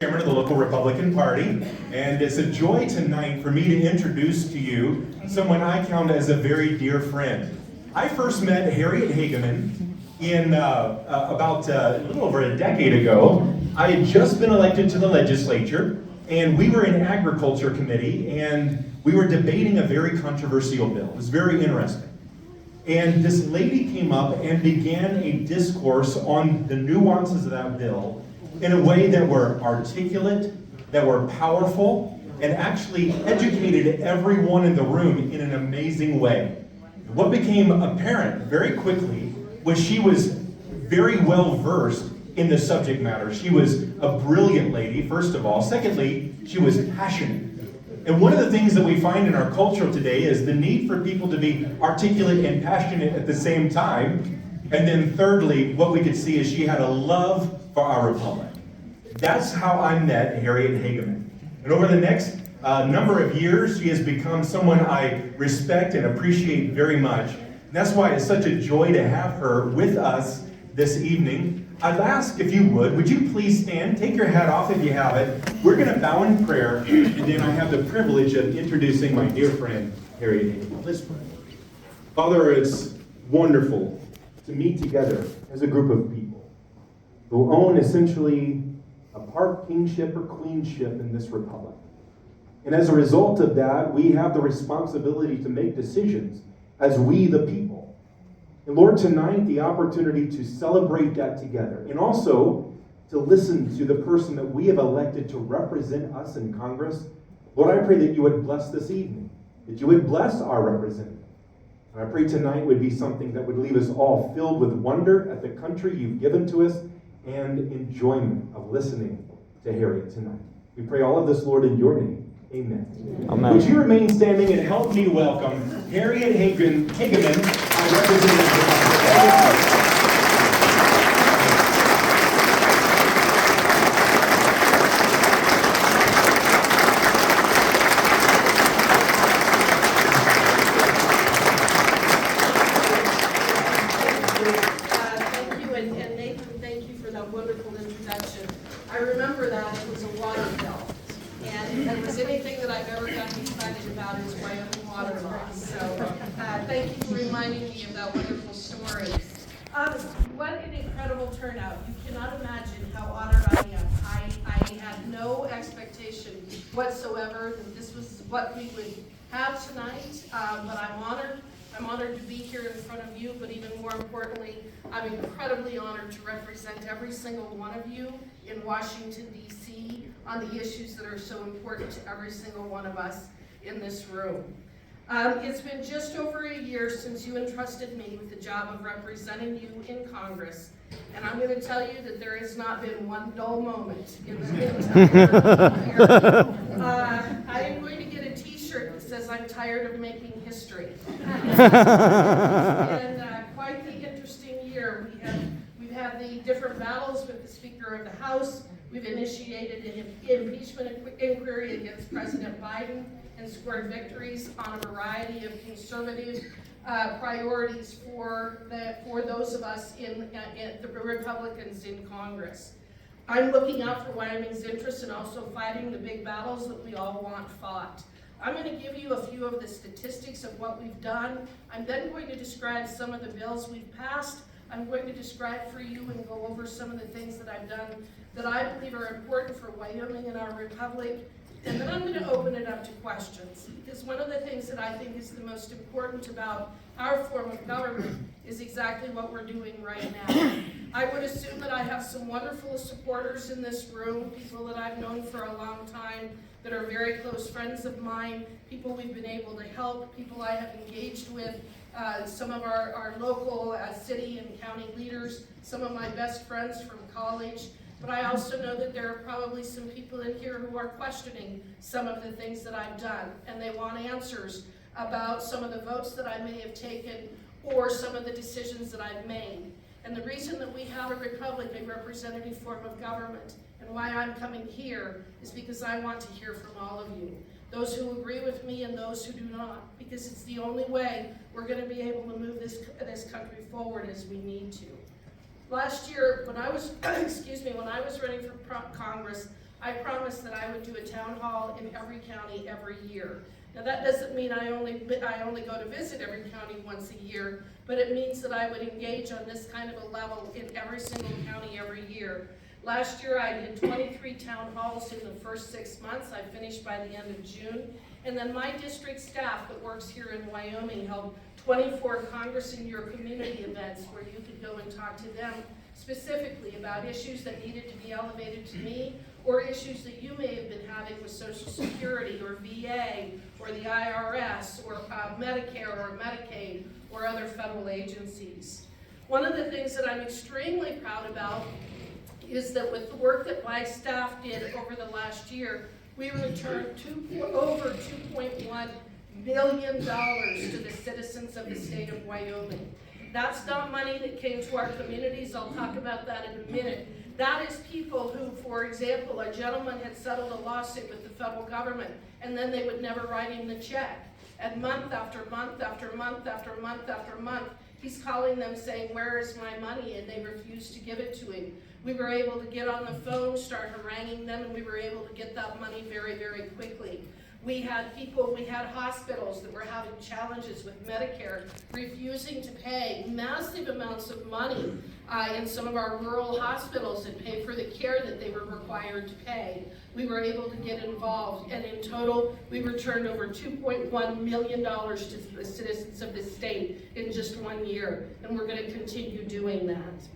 Chairman of the local Republican Party, and it's a joy tonight for me to introduce to you someone I count as a very dear friend. I first met Harriet Hageman in about a little over a decade ago. I had just been elected to the legislature, and we were in Agriculture Committee, and we were debating a very controversial bill. It was very interesting. And this lady came up and began a discourse on the nuances of that bill in a way that were articulate, that were powerful, and actually educated everyone in the room in an amazing way. What became apparent very quickly was she was very well versed in the subject matter. She was a brilliant lady, first of all. Secondly, she was passionate. And one of the things that we find in our culture today is the need for people to be articulate and passionate at the same time. And then thirdly, what we could see is she had a love for our republic. That's how I met Harriet Hageman. And over the next number of years, she has become someone I respect and appreciate very much. And that's why it's such a joy to have her with us this evening. I'd ask if you would you please stand, take your hat off if you have it. We're going to bow in prayer, and then I have the privilege of introducing my dear friend, Harriet Hageman. Let's pray. Father, it's wonderful to meet together as a group of people who own essentially a part kingship or queenship in this republic. And as a result of that, we have the responsibility to make decisions as we the people. And Lord, tonight, the opportunity to celebrate that together and also to listen to the person that we have elected to represent us in Congress. Lord, I pray that you would bless this evening, that you would bless our representative. And I pray tonight would be something that would leave us all filled with wonder at the country you've given to us and enjoyment of listening to Harriet tonight. We pray all of this, Lord, in your name. Amen. Amen. Would you remain standing and help me welcome Harriet Hageman, our representative. Thank you, and Nathan, thank you for that wonderful introduction. I remember that it was a water bill. And if there was anything that I've ever gotten excited about is Wyoming water loss. So thank you for reminding me of that wonderful story. What an incredible turnout. You cannot imagine how honored I am. I had no expectation whatsoever that this was what we would have tonight, but I'm honored. I'm honored to be here in front of you, but even more importantly, I'm incredibly honored to represent every single one of you in Washington, D.C. on the issues that are so important to every single one of us in this room. It's been just over a year since you entrusted me with the job of representing you in Congress, and I'm going to tell you that there has not been one dull moment in the entire year. I am going to get a t-shirt that says I'm tired of making history. And quite the interesting year. We've had the different battles with the Speaker of the House. We've initiated an impeachment inquiry against President Biden and scored victories on a variety of conservative priorities for those of us in the Republicans in Congress. I'm looking out for Wyoming's interests and also fighting the big battles that we all want fought. I'm going to give you a few of the statistics of what we've done. I'm then going to describe some of the bills we've passed. I'm going to describe for you and go over some of the things that I've done that I believe are important for Wyoming and our republic. And then I'm going to open it up to questions, because one of the things that I think is the most important about our form of government is exactly what we're doing right now. I would assume that I have some wonderful supporters in this room, people that I've known for a long time, that are very close friends of mine, people we've been able to help, people I have engaged with, some of our local city and county leaders, some of my best friends from college. But I also know that there are probably some people in here who are questioning some of the things that I've done, and they want answers about some of the votes that I may have taken or some of the decisions that I've made. And the reason that we have a republic, a representative form of government, and why I'm coming here is because I want to hear from all of you. Those who agree with me and those who do not, because it's the only way we're going to be able to move this country forward as we need to. Last year, when I was, when I was running for Congress, I promised that I would do a town hall in every county every year. Now that doesn't mean I only go to visit every county once a year, but it means that I would engage on this kind of a level in every single county every year. Last year I did 23 town halls in the first 6 months. I finished by the end of June. And then my district staff that works here in Wyoming held 24 Congress in Your Community events where you could go and talk to them specifically about issues that needed to be elevated to me, or issues that you may have been having with Social Security or VA or the IRS or Medicare or Medicaid or other federal agencies. One of the things that I'm extremely proud about is that with the work that my staff did over the last year, we returned over $2.1 million to the citizens of the state of Wyoming. That's not money that came to our communities. I'll talk about that in a minute. That is people who, for example, a gentleman had settled a lawsuit with the federal government, and then they would never write him the check. And month after month after month after month after month, he's calling them saying, "Where is my money?" And they refuse to give it to him. We were able to get on the phone, start haranguing them, and we were able to get that money very, very quickly. We had hospitals that were having challenges with Medicare, refusing to pay massive amounts of money in some of our rural hospitals and pay for the care that they were required to pay. We were able to get involved, and in total, we returned over $2.1 million to the citizens of the state in just 1 year, and we're going to continue doing that.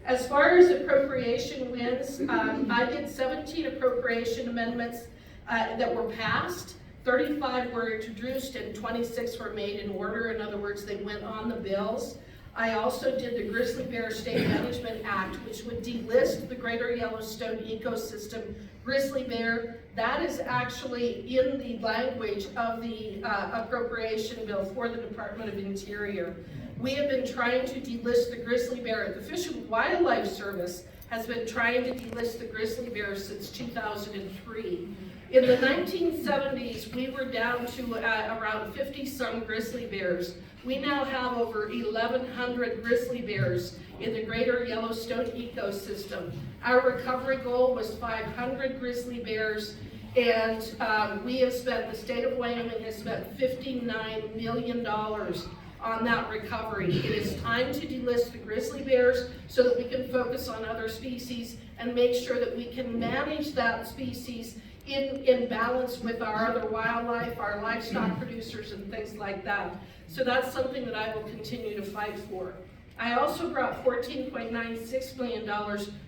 As far as appropriation wins, I did 17 appropriation amendments that were passed. 35 were introduced and 26 were made in order. In other words, they went on the bills. I also did the Grizzly Bear State Management Act, which would delist the Greater Yellowstone ecosystem grizzly bear. That is actually in the language of the appropriation bill for the Department of Interior. We have been trying to delist the grizzly bear. The Fish and Wildlife Service has been trying to delist the grizzly bear since 2003. In the 1970s, we were down to around 50-some grizzly bears. We now have over 1,100 grizzly bears in the Greater Yellowstone ecosystem. Our recovery goal was 500 grizzly bears, and the state of Wyoming has spent $59 million on that recovery. It is time to delist the grizzly bears so that we can focus on other species and make sure that we can manage that species in balance with our other wildlife, our livestock producers, and things like that. So that's something that I will continue to fight for. I also brought $14.96 million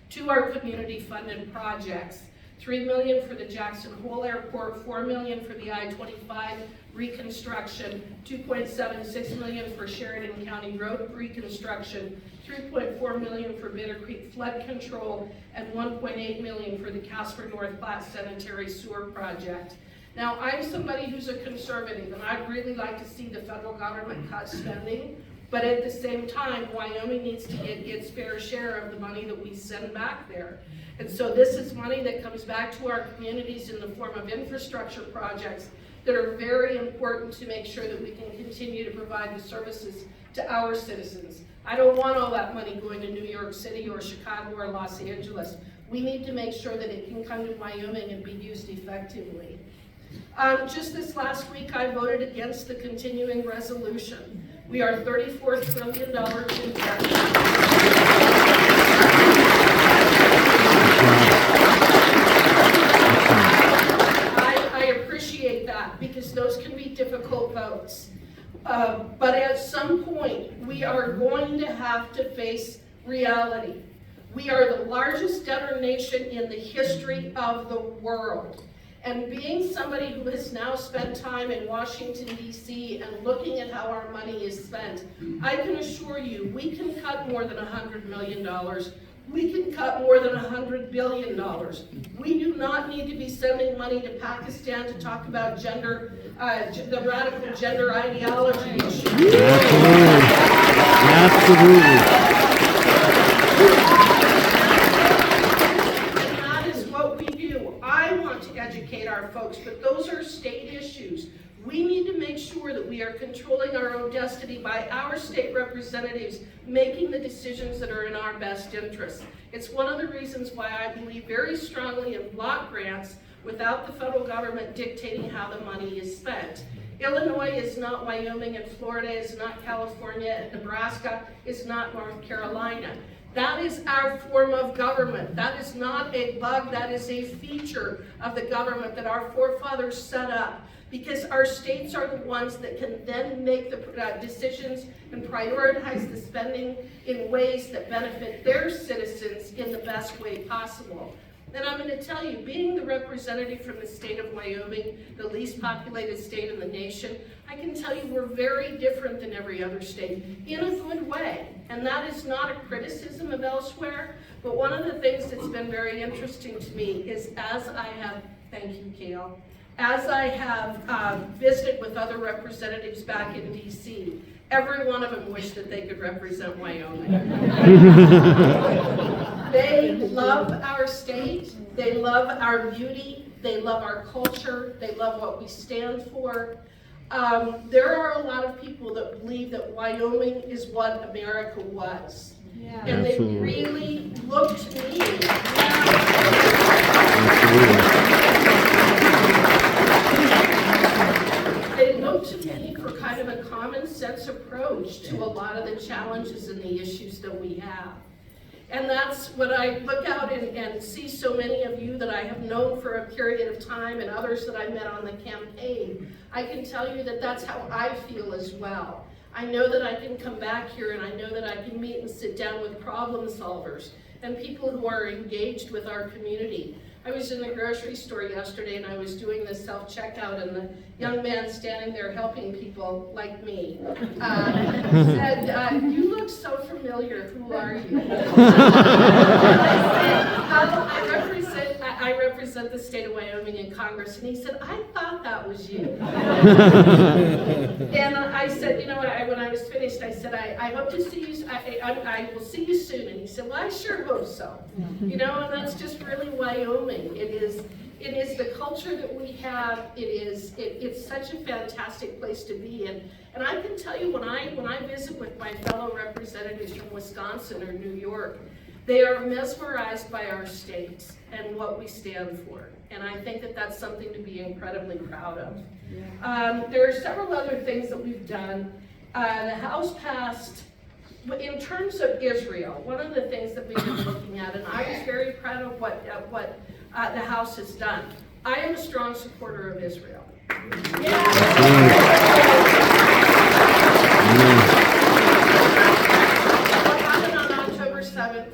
to our community-funded projects. $3 million for the Jackson Hole Airport, $4 million for the I-25 reconstruction, $2.76 million for Sheridan County Road reconstruction, $3.4 million for Bitter Creek flood control, and $1.8 million for the Casper North Platte Sanitary Sewer Project. Now, I'm somebody who's a conservative, and I'd really like to see the federal government cut spending, but at the same time, Wyoming needs to get its fair share of the money that we send back there. And so this is money that comes back to our communities in the form of infrastructure projects that are very important to make sure that we can continue to provide the services to our citizens. I don't want all that money going to New York City or Chicago or Los Angeles. We need to make sure that it can come to Wyoming and be used effectively. Just this last week, I voted against the continuing resolution. We are $34 trillion in debt. I appreciate that because those can be difficult votes. But at some point, we are going to have to face reality. We are the largest debtor nation in the history of the world. And being somebody who has now spent time in Washington, D.C. and looking at how our money is spent, I can assure you we can cut more than $100 million. We can cut more than $100 billion. We do not need to be sending money to Pakistan to talk about gender, the radical gender ideology issue. Absolutely. And that is what we do. I want to educate our folks, but those are state issues. We need to make sure that we are controlling our own destiny by our state representatives making the decisions that are in our best interest. It's one of the reasons why I believe very strongly in block grants without the federal government dictating how the money is spent. Illinois is not Wyoming, and Florida is not California, and Nebraska is not North Carolina. That is our form of government. That is not a bug, that is a feature of the government that our forefathers set up, because our states are the ones that can then make the decisions and prioritize the spending in ways that benefit their citizens in the best way possible. And I'm going to tell you, being the representative from the state of Wyoming, the least populated state in the nation, I can tell you we're very different than every other state in a good way. And that is not a criticism of elsewhere, but one of the things that's been very interesting to me is as I have, thank you, Kale, as I have visited with other representatives back in DC, every one of them wished that they could represent Wyoming. They love our state, they love our beauty, they love our culture, they love what we stand for. There are a lot of people that believe that Wyoming is what America was. Yeah. And Absolutely. They really look to me. They look to me for kind of a common sense approach to a lot of the challenges and the issues that we have. And that's when I look out and see so many of you that I have known for a period of time and others that I met on the campaign, I can tell you that that's how I feel as well. I know that I can come back here and I know that I can meet and sit down with problem solvers and people who are engaged with our community. I was in the grocery store yesterday and I was doing the self-checkout, and the young man standing there helping people like me said, "You look so familiar, who are you?" I represent the state of Wyoming in Congress, and he said, "I thought that was you." And I said, you know, when I was finished, I said, I hope to see you, I will see you soon. And he said, well, I sure hope so. You know, and that's just really Wyoming. It is the culture that we have. It's such a fantastic place to be in. And I can tell you, when I visit with my fellow representatives from Wisconsin or New York, they are mesmerized by our state and what we stand for. And I think that that's something to be incredibly proud of. There are several other things that we've done. The House passed, in terms of Israel, one of the things that we've been looking at, and I was very proud of what the House has done. I am a strong supporter of Israel. What happened on October 7th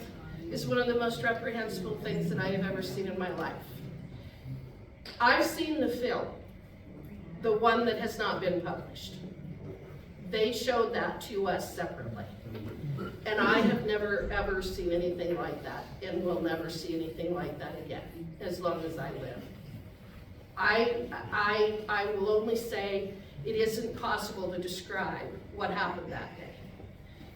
is one of the most reprehensible things that I have ever seen in my life. I've seen the film, the one that has not been published. They showed that to us separately. And I have never ever seen anything like that, and will never see anything like that again, as long as I live. I will only say it isn't possible to describe what happened that day.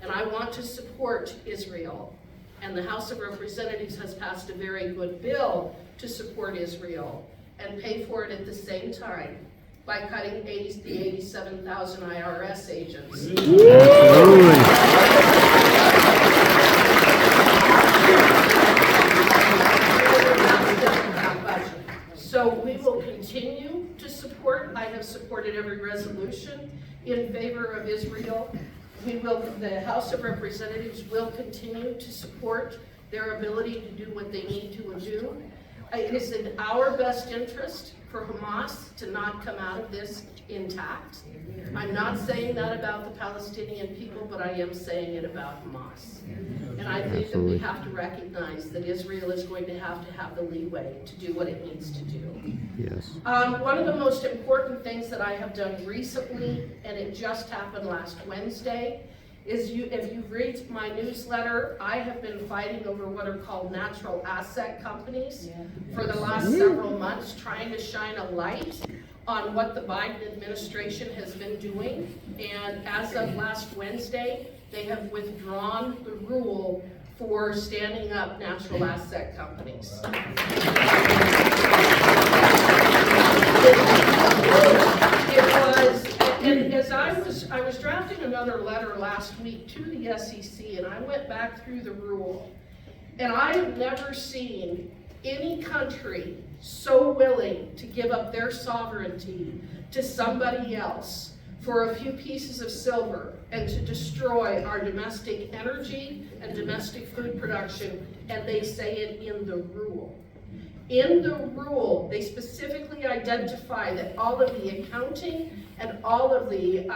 And I want to support Israel. And the House of Representatives has passed a very good bill to support Israel and pay for it at the same time by cutting the 87,000 IRS agents. So we will continue to support. I have supported every resolution in favor of Israel. The House of Representatives will continue to support their ability to do what they need to do. It is in our best interest for Hamas to not come out of this intact. I'm not saying that about the Palestinian people, but I am saying it about Hamas. And I think that we have to recognize that Israel is going to have the leeway to do what it needs to do. Yes. One of the most important things that I have done recently, and it just happened last Wednesday, is if you read my newsletter, I have been fighting over what are called natural asset companies for the last several months, trying to shine a light on what the Biden administration has been doing. And as of last Wednesday, they have withdrawn the rule for standing up natural asset companies. It because I was drafting another letter last week to the SEC, and I went back through the rule, and I have never seen any country so willing to give up their sovereignty to somebody else for a few pieces of silver and to destroy our domestic energy and domestic food production, and they say it in the rule. In the rule, they specifically identify that all of the accounting and all of the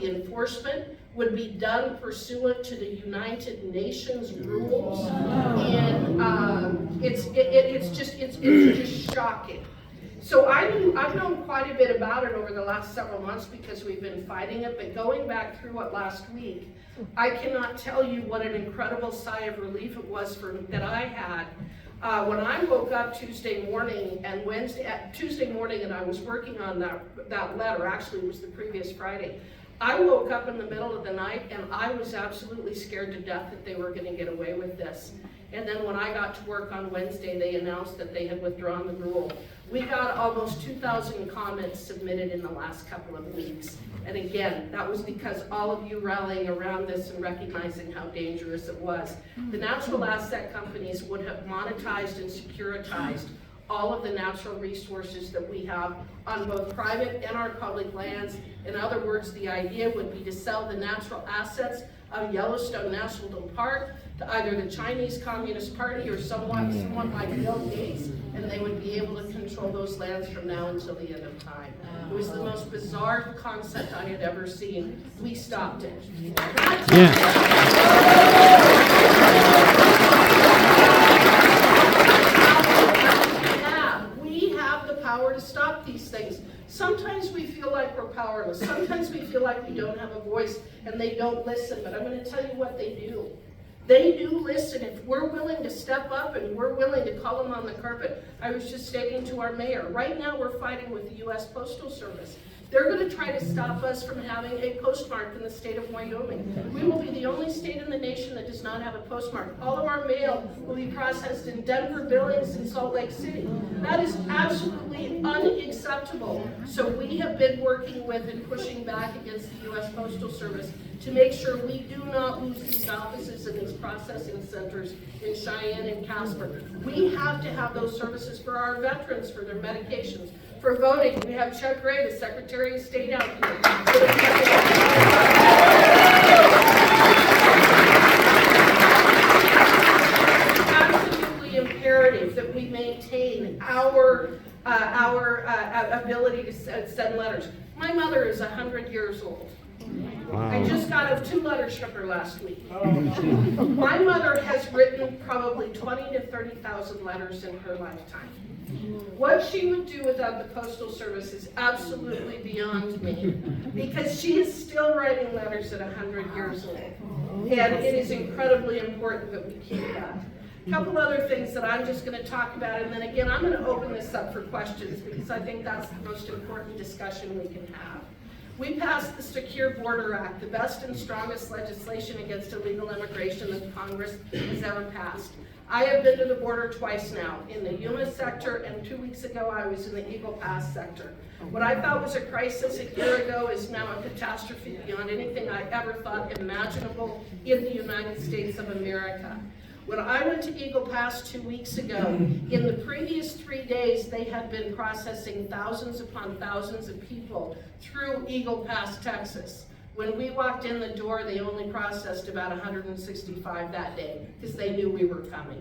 enforcement would be done pursuant to the United Nations rules, and it's just shocking. So I've known quite a bit about it over the last several months because we've been fighting it, but going back through it last week, I cannot tell you what an incredible sigh of relief it was that I had when I woke up Tuesday morning and Tuesday morning, and I was working on that letter. Actually, it was the previous Friday. I woke up in the middle of the night and I was absolutely scared to death that they were going to get away with this. And then when I got to work on Wednesday, they announced that they had withdrawn the rule. We got almost 2,000 comments submitted in the last couple of weeks. And again, that was because all of you rallying around this and recognizing how dangerous it was. The natural asset companies would have monetized and securitized all of the natural resources that we have on both private and our public lands. In other words, the idea would be to sell the natural assets of Yellowstone National Park to either the Chinese Communist Party or someone like Bill Gates, and they would be able to control those lands from now until the end of time. It was the most bizarre concept I had ever seen. We stopped it. We have the power to stop these things. Sometimes we feel like we're powerless. Sometimes we feel like we don't have a voice and they don't listen, but I'm going to tell you what they do. They do listen. If we're willing to step up and we're willing to call them on the carpet. I was just stating to our mayor, right now we're fighting with the U.S. Postal Service. They're going to try to stop us from having a postmark in the state of Wyoming. We will be the only state in the nation that does not have a postmark. All of our mail will be processed in Denver, Billings, and Salt Lake City. That is absolutely unacceptable. So we have been working with and pushing back against the U.S. Postal Service to make sure we do not lose these offices and these processing centers in Cheyenne and Casper. We have to have those services for our veterans, for their medications. For voting, we have Chuck Ray, the Secretary of State, out here. It's absolutely imperative that we maintain our ability to send letters. My mother is 100 years old. Wow. I just got a 2-letter shipper last week. My mother has written probably 20 to 30,000 letters in her lifetime. What she would do without the Postal Service is absolutely beyond me, because she is still writing letters at 100 years old. And it is incredibly important that we keep that. A couple other things that I'm just going to talk about, and then again, I'm going to open this up for questions, because I think that's the most important discussion we can have. We passed the Secure Border Act, the best and strongest legislation against illegal immigration that Congress has ever passed. I have been to the border twice now, in the Yuma sector, and 2 weeks ago I was in the Eagle Pass sector. What I thought was a crisis a year ago is now a catastrophe beyond anything I ever thought imaginable in the United States of America. When I went to Eagle Pass 2 weeks ago, in the previous 3 days, they had been processing thousands upon thousands of people through Eagle Pass, Texas. When we walked in the door, they only processed about 165 that day, because they knew we were coming.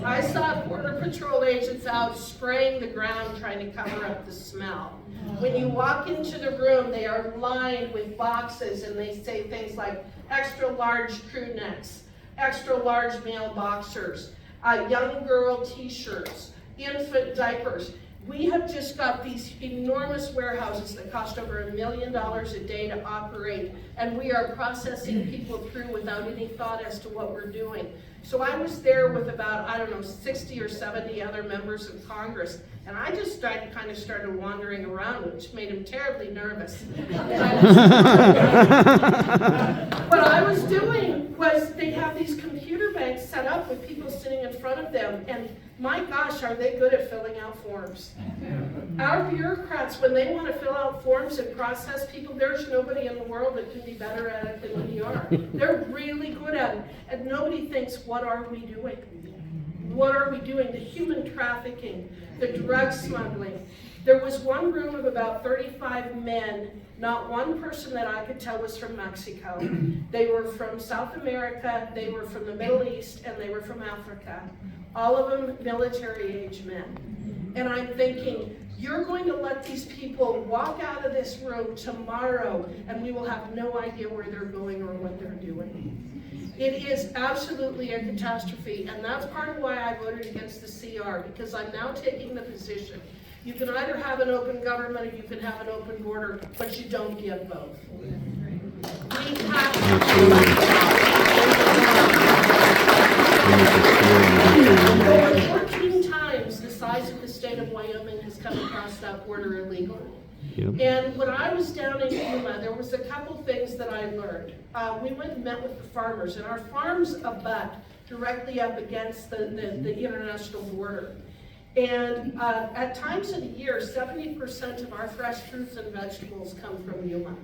I saw Border Patrol agents out spraying the ground trying to cover up the smell. When you walk into the room, they are lined with boxes, and they say things like extra large crew necks, extra large male boxers, young girl t-shirts, infant diapers. We have just got these enormous warehouses that cost over $1 million a day to operate, and we are processing people through without any thought as to what we're doing. So I was there with about, 60 or 70 other members of Congress, and I just kind of started wandering around, which made him terribly nervous. What I was doing was they have these computer banks set up with people sitting in front of them, and My gosh, are they good at filling out forms. Our bureaucrats, when they want to fill out forms and process people, there's nobody in the world that can be better at it than we are. They're really good at it. And nobody thinks, what are we doing? What are we doing? The human trafficking, the drug smuggling. There was one room of about 35 men. Not one person that I could tell was from Mexico. They were from South America, they were from the Middle East, and they were from Africa. All of them military-age men. And I'm thinking, you're going to let these people walk out of this room tomorrow, and we will have no idea where they're going or what they're doing. It is absolutely a catastrophe, and that's part of why I voted against the CR, because I'm now taking the position. You can either have an open government or you can have an open border, but you don't get both. We have to 14 times the size of the state of Wyoming has come across that border illegally. Yep. And when I was down in Yuma, there was a couple things that I learned. We went and met with the farmers, and our farms abut directly up against the international border. And at times of the year, 70% of our fresh fruits and vegetables come from Yuma.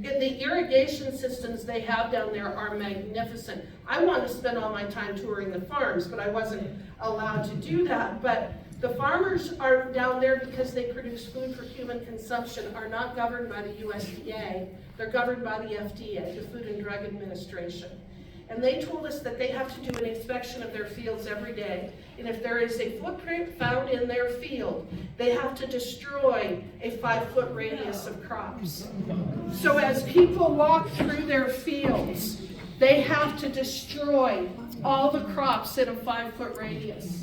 The irrigation systems they have down there are magnificent. I want to spend all my time touring the farms, but I wasn't allowed to do that. But the farmers are down there because they produce food for human consumption, are not governed by the USDA. They're governed by the FDA, the Food and Drug Administration. And they told us that they have to do an inspection of their fields every day. And if there is a footprint found in their field, they have to destroy a 5-foot radius of crops. So as people walk through their fields, they have to destroy all the crops in a 5-foot radius.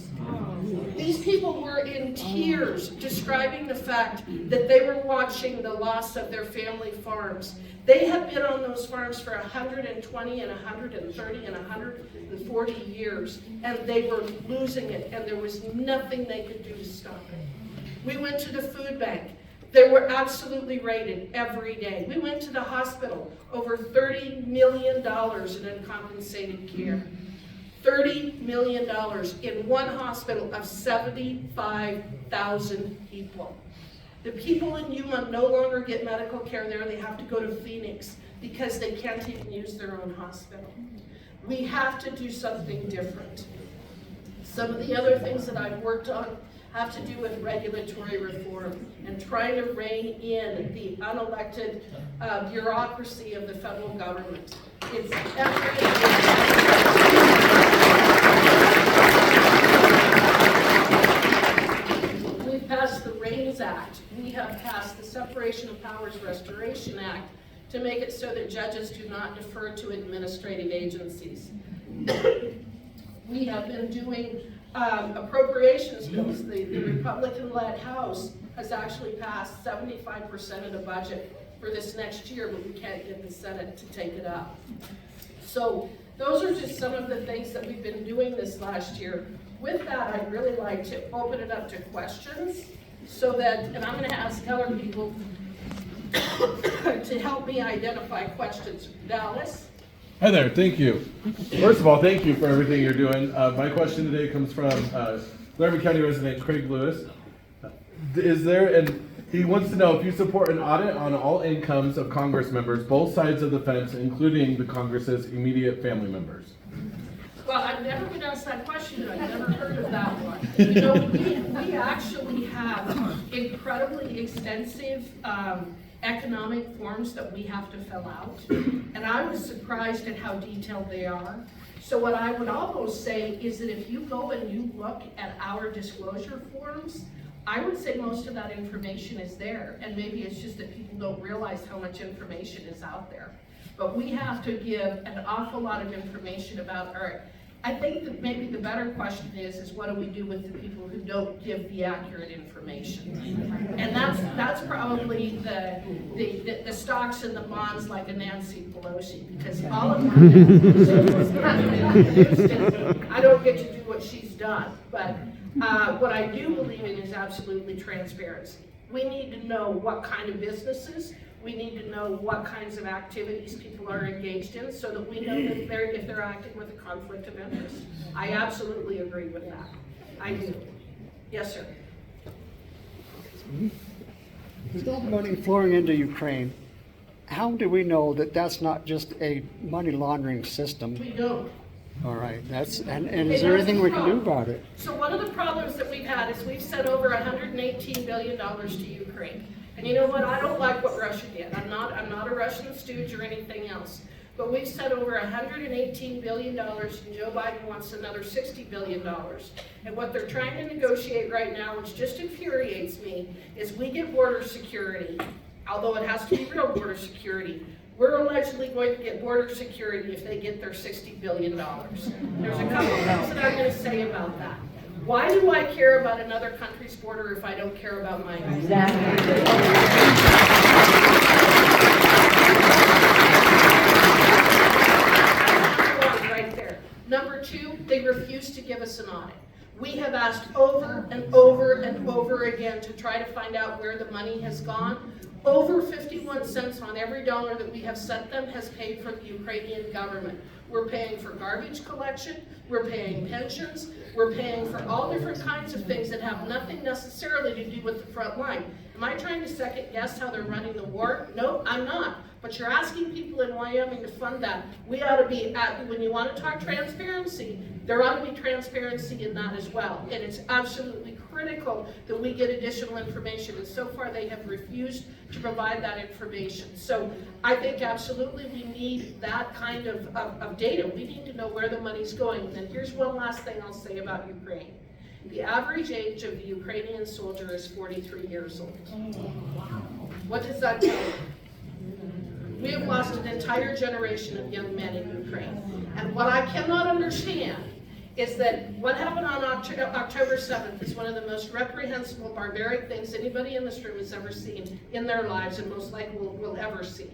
These people were in tears describing the fact that they were watching the loss of their family farms. They had been on those farms for 120 and 130 and 140 years, and they were losing it, and there was nothing they could do to stop it. We went to the food bank. They were absolutely raided every day. We went to the hospital, over $30 million in uncompensated care. $30 million in one hospital of 75,000 people. The people in Yuma no longer get medical care there. They have to go to Phoenix because they can't even use their own hospital. We have to do something different. Some of the other things that I've worked on have to do with regulatory reform and trying to rein in the unelected bureaucracy of the federal government. It's We've passed the REINS Act. We have passed the Separation of Powers Restoration Act to make it so that judges do not defer to administrative agencies. We have been doing appropriations bills. The Republican-led House has actually passed 75% of the budget for this next year, but we can't get the Senate to take it up. So those are just some of the things that we've been doing this last year. With that, I'd really like to open it up to questions so that, and I'm going to ask other people to help me identify questions. Dallas? Hi there, thank you. First of all, thank you for everything you're doing. My question today comes from Laramie County resident Craig Lewis. He wants to know if you support an audit on all incomes of Congress members, both sides of the fence, including the Congress's immediate family members. Well, I've never been asked that question. I've never heard of that one. You know, we actually have incredibly extensive economic forms that we have to fill out, and I was surprised at how detailed they are. So what I would almost say is that if you go and you look at our disclosure forms, I would say most of that information is there, and maybe it's just that people don't realize how much information is out there. But we have to give an awful lot of information about our, I think that maybe the better question is what do we do with the people who don't give the accurate information? And that's probably the stocks and the bonds like a Nancy Pelosi, because all of them, I don't get to do what she's done, but what I do believe in is absolutely transparency. We need to know what kind of businesses, we need to know what kinds of activities people are engaged in so that we know that if they're acting with a conflict of interest. I absolutely agree with that. I do. Yes, sir. There's no money flowing into Ukraine. How do we know that that's not just a money laundering system? We don't. All right, and is there anything we can do about it? So one of the problems that we've had is we've sent over $118 billion to Ukraine. And you know what? I don't like what Russia did. I'm not a Russian stooge or anything else. But we've sent over $118 billion, and Joe Biden wants another $60 billion. And what they're trying to negotiate right now, which just infuriates me, is we get border security, although it has to be real border security. We're allegedly going to get border security if they get their $60 billion. There's a couple of things that I'm going to say about that. Why do I care about another country's border if I don't care about mine? Exactly. Right there. Number two, they refuse to give us an audit. We have asked over and over and over again to try to find out where the money has gone. Over 51 cents on every dollar that we have sent them has paid for the Ukrainian government. We're paying for garbage collection, we're paying pensions, we're paying for all different kinds of things that have nothing necessarily to do with the front line. Am I trying to second guess how they're running the war? No, I'm not. But you're asking people in Wyoming to fund that. We ought to be, when you want to talk transparency, there ought to be transparency in that as well. And it's absolutely critical that we get additional information. And so far they have refused to provide that information. So I think absolutely we need that kind of data. We need to know where the money's going. And then here's one last thing I'll say about Ukraine. The average age of the Ukrainian soldier is 43 years old. What does that tell you? We have lost an entire generation of young men in Ukraine. And what I cannot understand is that what happened on October 7th is one of the most reprehensible, barbaric things anybody in this room has ever seen in their lives and most likely will ever see.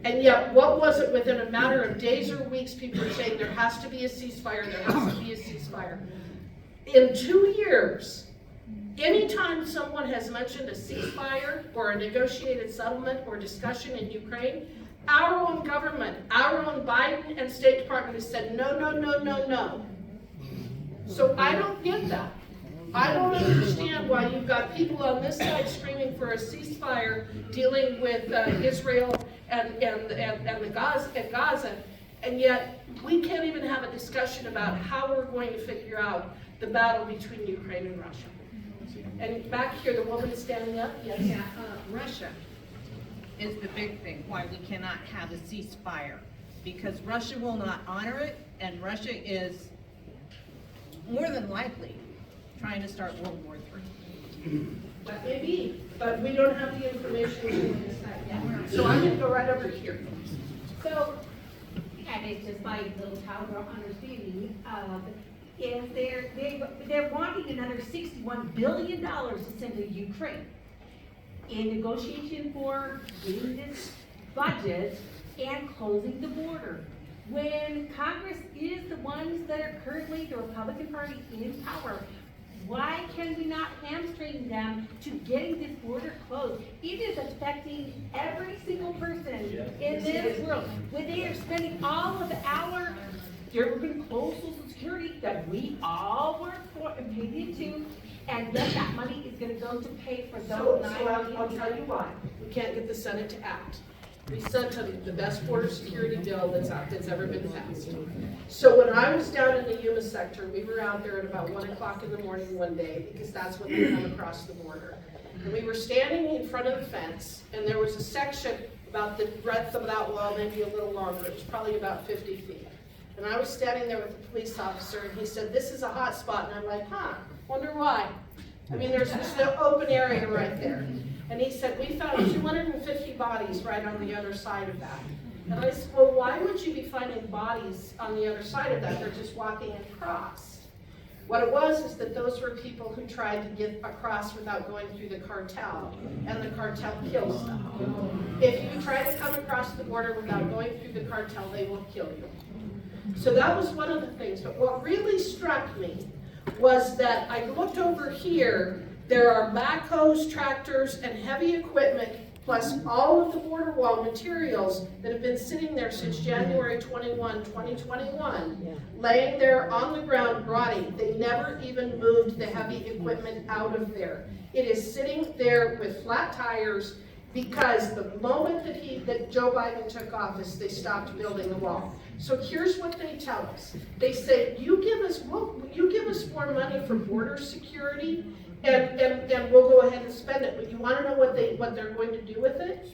And yet, what was it within a matter of days or weeks, people were saying there has to be a ceasefire, there has to be a ceasefire. In 2 years, anytime someone has mentioned a ceasefire or a negotiated settlement or discussion in Ukraine, our own government, our own Biden and State Department has said no, no, no, no, no. So I don't get that. I don't understand why you've got people on this side screaming for a ceasefire dealing with Israel and Gaza, and yet we can't even have a discussion about how we're going to figure out the battle between Ukraine and Russia. And back here, the woman is standing up. Yes. Yeah, Russia is the big thing, why we cannot have a ceasefire. Because Russia will not honor it, and Russia is more than likely trying to start World War III. That may be, but we don't have the information to decide yet. So I'm going to go right over here. So, and it's just my little town understanding, is they're wanting another $61 billion to send to Ukraine in negotiation for getting this budget and closing the border. When Congress is the ones that are currently the Republican Party in power, why can we not hamstring them to getting this border closed? It is affecting every single person in this world. When they are spending all of our, they're going to close Social Security that we all work for and paid into, and then that money is going to go to pay for those 9 million. I'll tell you why. We can't get the Senate to act. We sent the best border security bill that's ever been passed. So when I was down in the Yuma sector, we were out there at about 1 o'clock in the morning one day, because that's when they come across the border. And we were standing in front of the fence, and there was a section about the breadth of that wall, maybe a little longer. It was probably about 50 feet. And I was standing there with a police officer, and he said, "This is a hot spot." And I'm like, wonder why? I mean, there's just no open area right there. And he said, "We found 250 bodies right on the other side of that." And I said, "Well, why would you be finding bodies on the other side of that? They're just walking across." What it was is that those were people who tried to get across without going through the cartel, and the cartel kills them. If you try to come across the border without going through the cartel, they will kill you. So that was one of the things. But what really struck me was that I looked over here. There are backhoes, tractors, and heavy equipment plus all of the border wall materials that have been sitting there since January 21, 2021, laying there on the ground rotting. They never even moved the heavy equipment out of there. It is sitting there with flat tires because the moment that Joe Biden took office, they stopped building the wall. So here's what they tell us. They say, you give us more money for border security, and we'll go ahead and spend it. But you want to know what they're going to do with it?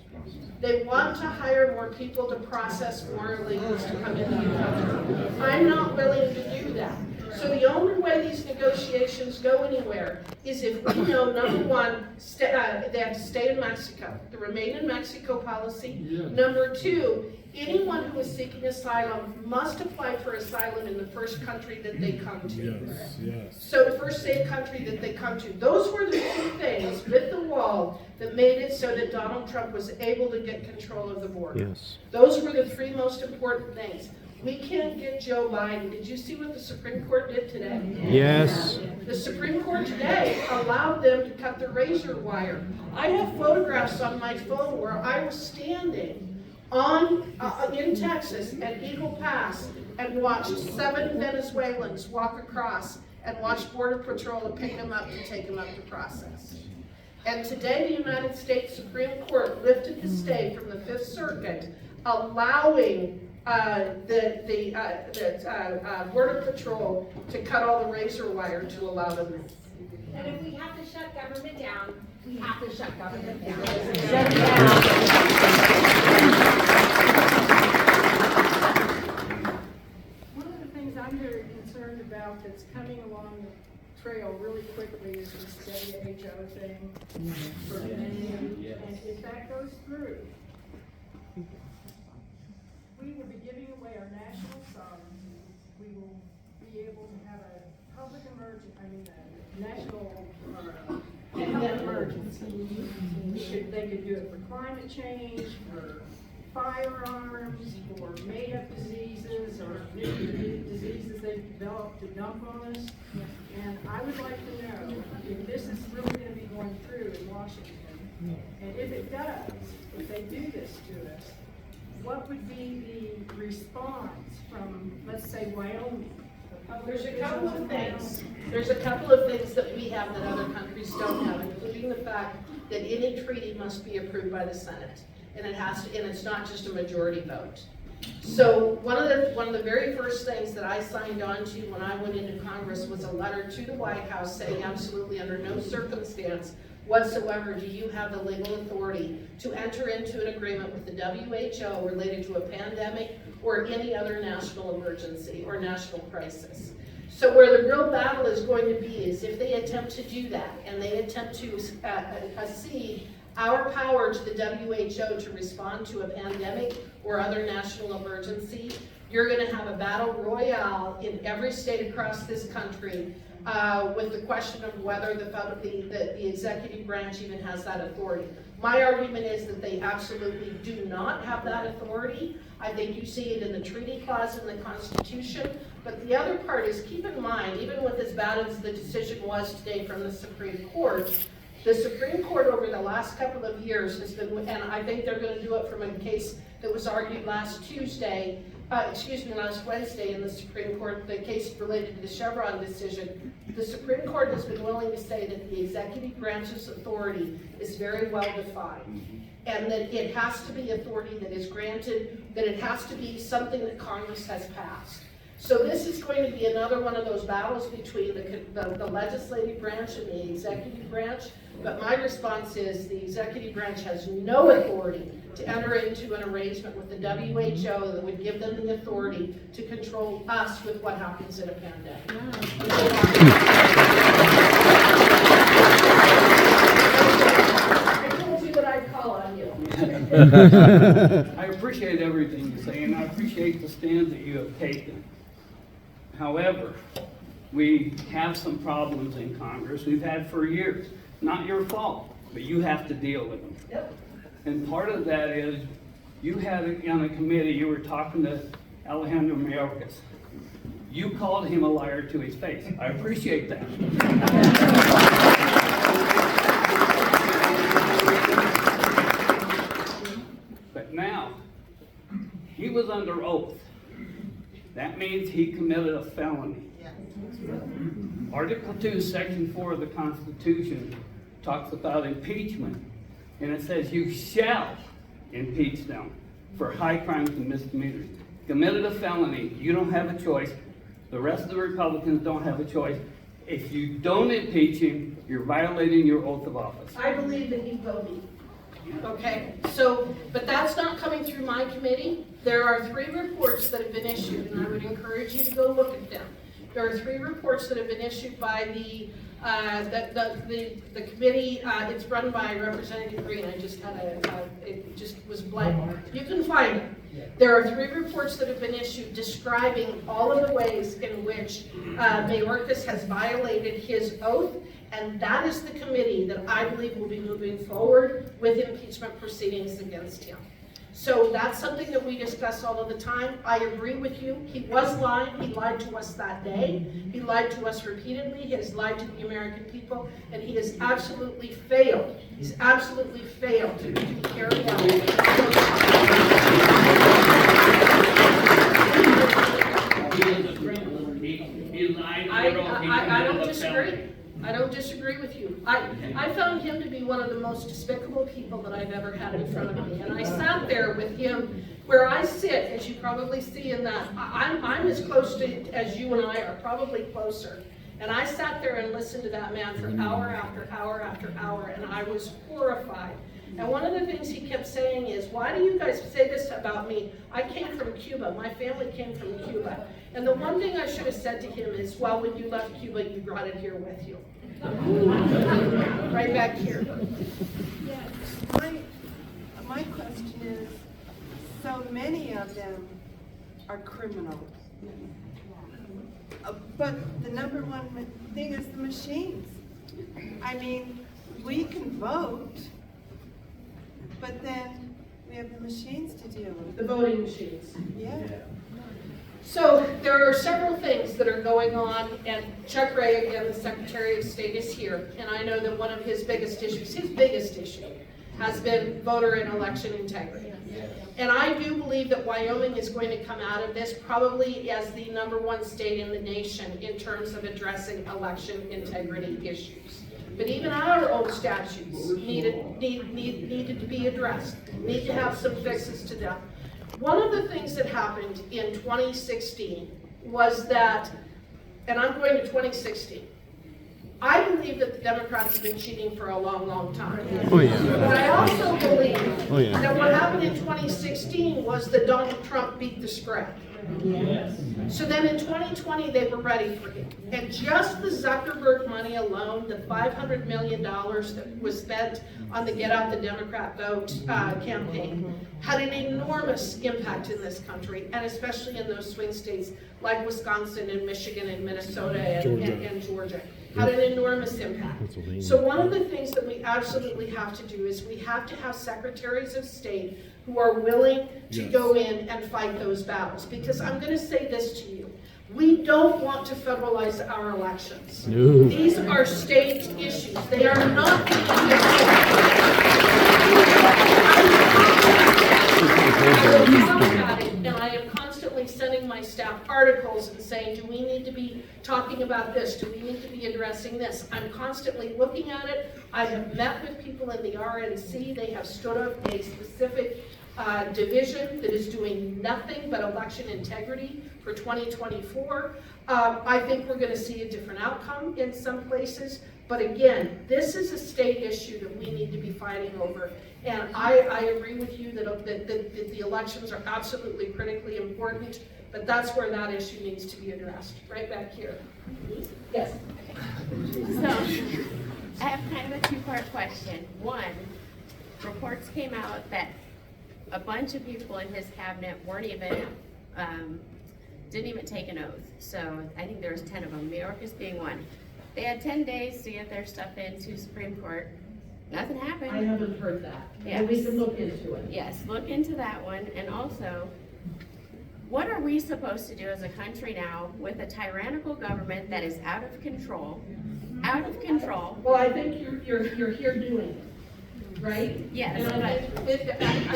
They want to hire more people to process more illegals to come into the country. I'm not willing to do that. So the only way these negotiations go anywhere is if we know, number one, they have to stay in Mexico, the remain in Mexico policy. Yes. Number two, anyone who is seeking asylum must apply for asylum in the first country that they come to. Yes, yes. So the first safe country that they come to. Those were the two things with the wall that made it so that Donald Trump was able to get control of the border. Yes. Those were the three most important things. We can't get Joe Biden. Did you see what the Supreme Court did today? Yes. The Supreme Court today allowed them to cut the razor wire. I have photographs on my phone where I was standing in Texas at Eagle Pass and watched 7 Venezuelans walk across and watched Border Patrol to pick them up and take them up to process. And today the United States Supreme Court lifted the stay from the Fifth Circuit, allowing the Border Patrol to cut all the razor wire to allow them in. And if we have to shut government down, we have to shut government down. Shut it down. One of the things I'm very concerned about that's coming along the trail really quickly is this WHO thing for men. And if that goes through, we will be giving away our national sovereignty. We will be able to have a public national health emergency. They could do it for climate change, for firearms, for made-up diseases, or new diseases they've developed to dump on us. And I would like to know if this is really going to be going through in Washington, and if it does, if they do this to us, what would be the response from, let's say, Wyoming? There's a couple of things. There's a couple of things that we have that other countries don't have, including the fact that any treaty must be approved by the Senate, and it's not just a majority vote. So one of the very first things that I signed on to when I went into Congress was a letter to the White House saying absolutely under no circumstance whatsoever do you have the legal authority to enter into an agreement with the WHO related to a pandemic or any other national emergency or national crisis. So where the real battle is going to be is if they attempt to do that and they attempt to cede our power to the WHO to respond to a pandemic or other national emergency, you're going to have a battle royale in every state across this country with the question of whether the executive branch even has that authority. My argument is that they absolutely do not have that authority. I think you see it in the treaty clause in the Constitution. But the other part is, keep in mind, even with as bad as the decision was today from the Supreme Court, the Supreme Court over the last couple of years has been, and I think they're going to do it from a case that was argued last Wednesday in the Supreme Court, the case related to the Chevron decision. The Supreme Court has been willing to say that the executive branch's authority is very well defined, and that it has to be authority that is granted, that it has to be something that Congress has passed. So this is going to be another one of those battles between the legislative branch and the executive branch. But my response is the executive branch has no authority to enter into an arrangement with the WHO that would give them the authority to control us with what happens in a pandemic. I told you that I'd call on you. I appreciate everything you say, and I appreciate the stand that you have taken. However, we have some problems in Congress. We've had for years. Not your fault, but you have to deal with them. Yep. And part of that is you had on a committee, you were talking to Alejandro Mayorkas. You called him a liar to his face. I appreciate that. under oath. That means he committed a felony. Article 2, Section 4 of the Constitution talks about impeachment, and it says you shall impeach them for high crimes and misdemeanors. Committed a felony, you don't have a choice. The rest of the Republicans don't have a choice. If you don't impeach him, you're violating your oath of office. I believe that he will be. Okay, so, but that's not coming through my committee. There are 3 reports that have been issued, and I would encourage you to go look at them. There are 3 reports that have been issued by the committee. It's run by Representative Green. I just had it just was blank. You can find it. There are 3 reports that have been issued describing all of the ways in which Mayorkas has violated his oath, and that is the committee that I believe will be moving forward with impeachment proceedings against him. So that's something that we discuss all of the time. I agree with you. He was lying. He lied to us that day. He lied to us repeatedly. He has lied to the American people, and he has absolutely failed. He's absolutely failed to carry out. He is a criminal. He lied. I don't disagree. I don't disagree with you. I found him to be one of the most despicable people that I've ever had in front of me. And I sat there with him where I sit, as you probably see in that. I'm as close to as you and I are, probably closer. And I sat there and listened to that man for hour after hour after hour, and I was horrified. And one of the things he kept saying is, why do you guys say this about me? I came from Cuba. My family came from Cuba. And the one thing I should have said to him is, well, when you left Cuba, you brought it here with you. Right back here. Yes, my question is, so many of them are criminals. But the number one thing is the machines. I mean, we can vote, but then we have the machines to deal with. The voting machines. Yeah. So there are several things that are going on, and Chuck Ray, again, the Secretary of State, is here, and I know that one of his biggest issue, has been voter and election integrity. And I do believe that Wyoming is going to come out of this probably as the #1 state in the nation in terms of addressing election integrity issues. But even our old statutes needed to be addressed, need to have some fixes to them. One of the things that happened in 2016 was that, and I'm going to 2016, I believe that the Democrats have been cheating for a long, long time. Oh, yeah. But I also believe Oh, yeah. that what happened in 2016 was that Donald Trump beat the spread. So then in 2020, they were ready for him. And just the Zuckerberg money alone, the $500 million that was spent on the Get Out the Democrat Vote campaign, had an enormous impact in this country, and especially in those swing states like Wisconsin and Michigan and Minnesota and Georgia. Had an enormous impact. So one of the things that we absolutely have to do is we have to have secretaries of state who are willing to go in and fight those battles. Because I'm going to say this to you. We don't want to federalize our elections. No. These are state issues. They are not. And I am constantly sending my staff articles and saying, do we need to be talking about this? Do we need to be addressing this? I'm constantly looking at it. I have met with people in the RNC. They have stood up a specific division that is doing nothing but election integrity for 2024. I think we're going to see a different outcome in some places. But again, this is a state issue that we need to be fighting over. And I agree with you that the elections are absolutely critically important, but that's where that issue needs to be addressed, right back here. Yes? So, I have kind of a two-part question. One, reports came out that a bunch of people in his cabinet didn't even take an oath. So I think there was 10 of them, Mayorkas being one. They had 10 days to get their stuff into Supreme Court. Nothing happened. I haven't heard that. Yes. We can look into it. Yes, look into that one. And also, what are we supposed to do as a country now with a tyrannical government that is out of control? Out of control. Well, I think you're here doing it, right? Yes. And I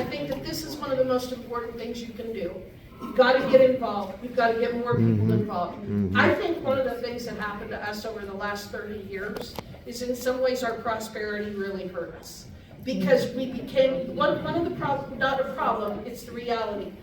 think that this is one of the most important things you can do, We've got to get involved. We've got to get more people involved. I think one of the things that happened to us over the last 30 years is in some ways our prosperity really hurt us. Because we became, one of the problems, not a problem, it's the reality.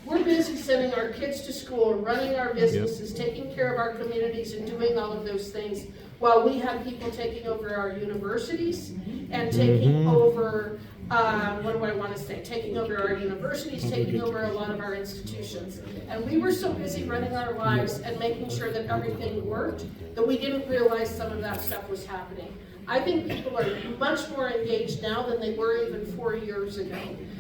We're busy sending our kids to school, running our businesses, taking care of our communities and doing all of those things, while we have people taking over our universities and taking over, what do I want to say, taking over our universities, taking over a lot of our institutions. And we were so busy running our lives and making sure that everything worked that we didn't realize some of that stuff was happening. I think people are much more engaged now than they were even 4 years ago.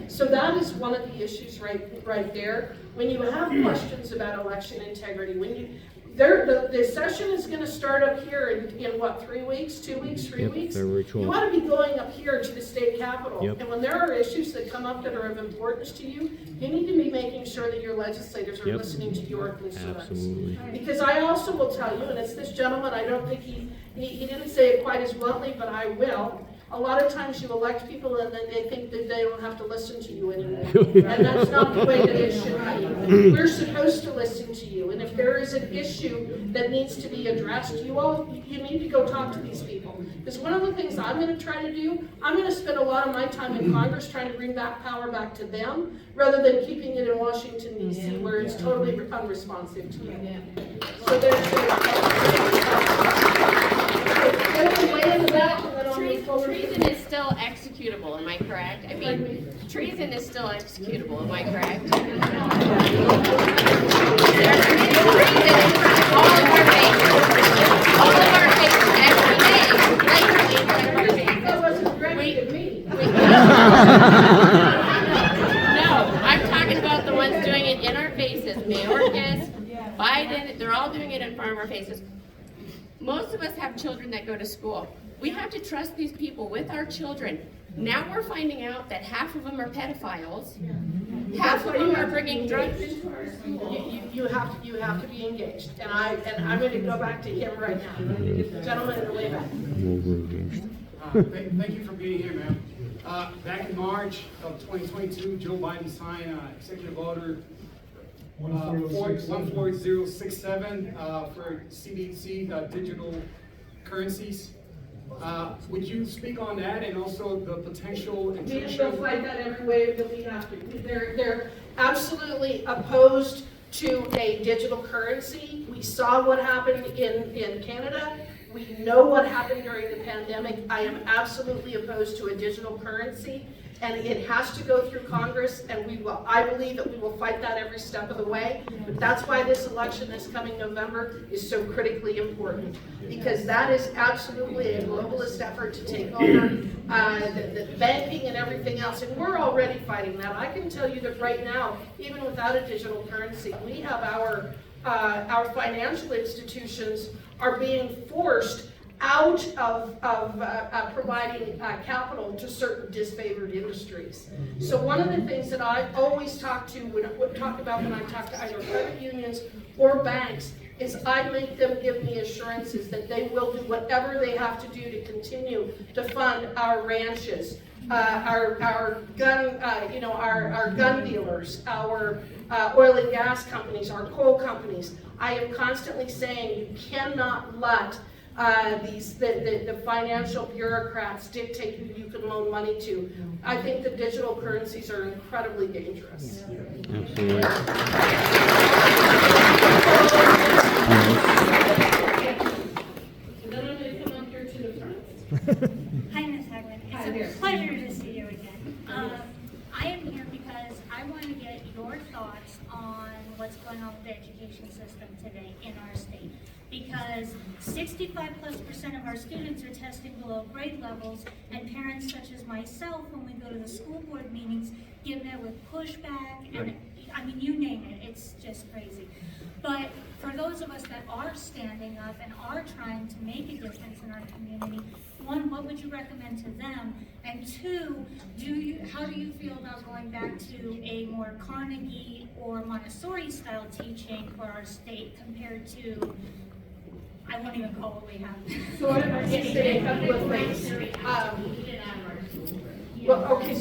So that is one of the issues right there. When you have questions about election integrity, when you, the session is going to start up here in what, 3 weeks, 2 weeks, 3 weeks? You ought to be going up here to the state capitol. And when there are issues that come up that are of importance to you, you need to be making sure that your legislators are listening to your concerns. Absolutely. Because I also will tell you, and it's this gentleman, I don't think he didn't say it quite as bluntly, but I will. A lot of times you elect people and then they think that they don't have to listen to you anymore. And that's not the way that it should be. We're supposed to listen to you. And if there is an issue that needs to be addressed, you need to go talk to these people. Because one of the things I'm going to try to do, I'm going to spend a lot of my time in Congress trying to bring that power back to them, rather than keeping it in Washington, D.C., where it's totally unresponsive to me. So there's treason is still executable, am I correct? I mean, treason is still executable, am I correct? There's treason in front of all of our faces. All of our faces every day, literally in front of our faces. That wasn't directed at me. No, I'm talking about the ones doing it in our faces. Mayorkas, Biden, they're all doing it in front of our faces. Most of us have children that go to school. We have to trust these people with our children. Now we're finding out that half of them are pedophiles. Half of them are bringing drugs into our school. You have to be engaged, and I'm going to go back to him right now. I'm going to get the gentleman in the way back. Thank you for being here, ma'am. Back in March of 2022, Joe Biden signed Executive Order 14067 for CBDC, digital currencies. Would you speak on that and also the potential We intrusion? will fight that every way that we have to. They're absolutely opposed to a digital currency. We saw what happened in Canada. We know what happened during the pandemic. I am absolutely opposed to a digital currency, and it has to go through Congress, and we will. I believe that we will fight that every step of the way. But that's why this election this coming November is so critically important, because that is absolutely a globalist effort to take over the banking and everything else, and we're already fighting that. I can tell you that right now, even without a digital currency, we have our financial institutions are being forced out of providing capital to certain disfavored industries. So one of the things that I always talk about when I talk to either credit unions or banks is I make them give me assurances that they will do whatever they have to do to continue to fund our ranches, our gun, our gun dealers, our oil and gas companies, our coal companies. I am constantly saying you cannot let the financial bureaucrats dictate who you can loan money to. I think the digital currencies are incredibly dangerous. Absolutely. And then I'm going to come up here to the front. Hi, Ms. Hageman. It's a pleasure to see you again. I am here because I want to get your thoughts on what's going on with the education system today in our state. Because 65+% of our students are testing below grade levels, and parents such as myself, when we go to the school board meetings, get met with pushback, and I mean, you name it, it's just crazy. But for those of us that are standing up and are trying to make a difference in our community, one, what would you recommend to them? And two, how do you feel about going back to a more Carnegie or Montessori style teaching for our state compared to, I won't even call what we have. So I'm going to say a couple of things.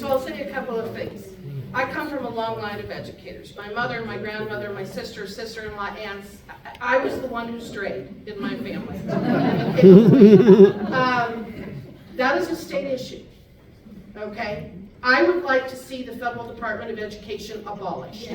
So I'll say a couple of things. I come from a long line of educators. My mother, my grandmother, my sister, sister-in-law, aunts. I was the one who strayed in my family. That is a state issue, okay? I would like to see the Federal Department of Education abolished.